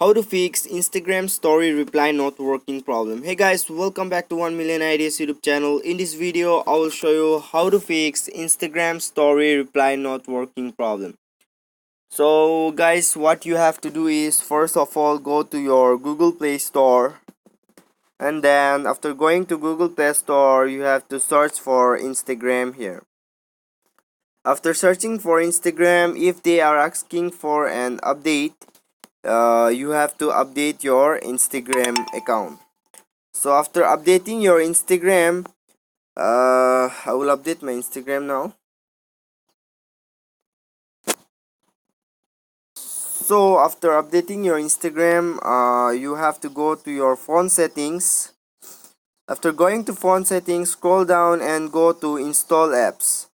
How to fix Instagram story reply not working problem. Hey guys, welcome back to 1 million ideas YouTube channel. In this video I will show you how to fix Instagram story reply not working problem. So guys, what you have to do is first of all go to your Google Play Store, and then after going to Google Play Store you have to search for Instagram here. After searching for Instagram, if they are asking for an update, you have to update your Instagram account. So after updating your Instagram, I will update my Instagram now. So after updating your Instagram, you have to go to your phone settings. After going to phone settings, scroll down and go to install apps.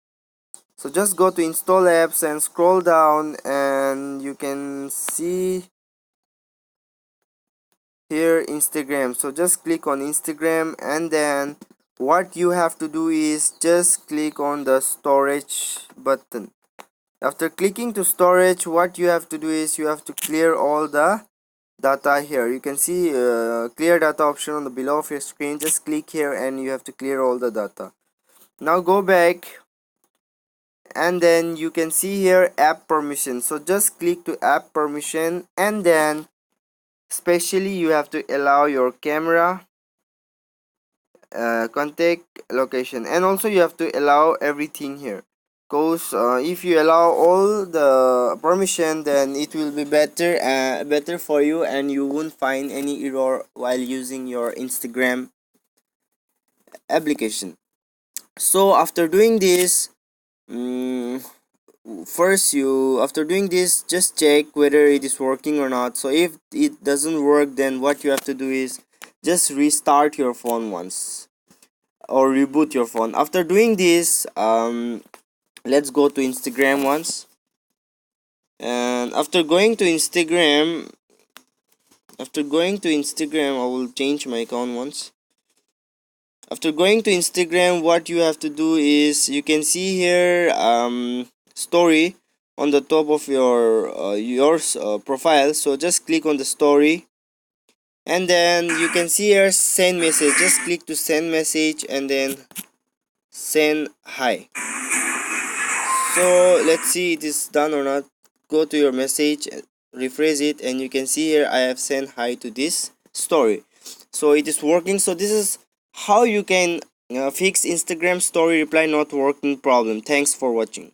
So just go to install apps and scroll down, and you can see here Instagram. So just click on Instagram, and then what you have to do is just click on the storage button. After clicking to storage, what you have to do is you have to clear all the data here. You can see clear data option on the below of your screen. Just click here and you have to clear all the data. Now go back, and then you can see here app permission. So just click to app permission, and then especially you have to allow your camera, contact, location, and also you have to allow everything here, because if you allow all the permission, then it will be better for you and you won't find any error while using your Instagram application. So after doing this, mm, first you after doing this, just check whether it is working or not. So if it doesn't work, then what you have to do is just restart your phone once or reboot your phone. After doing this, let's go to Instagram once. And after going to Instagram, I will change my account once. After going to Instagram, what you have to do is you can see here story on the top of your profile. So just click on the story, and then you can see here send message. Just click to send message and then send hi. So let's see it is done or not. Go to your message, refresh it, and you can see here I have sent hi to this story. So it is working. So this is how you can fix Instagram story reply not working problem. Thanks for watching.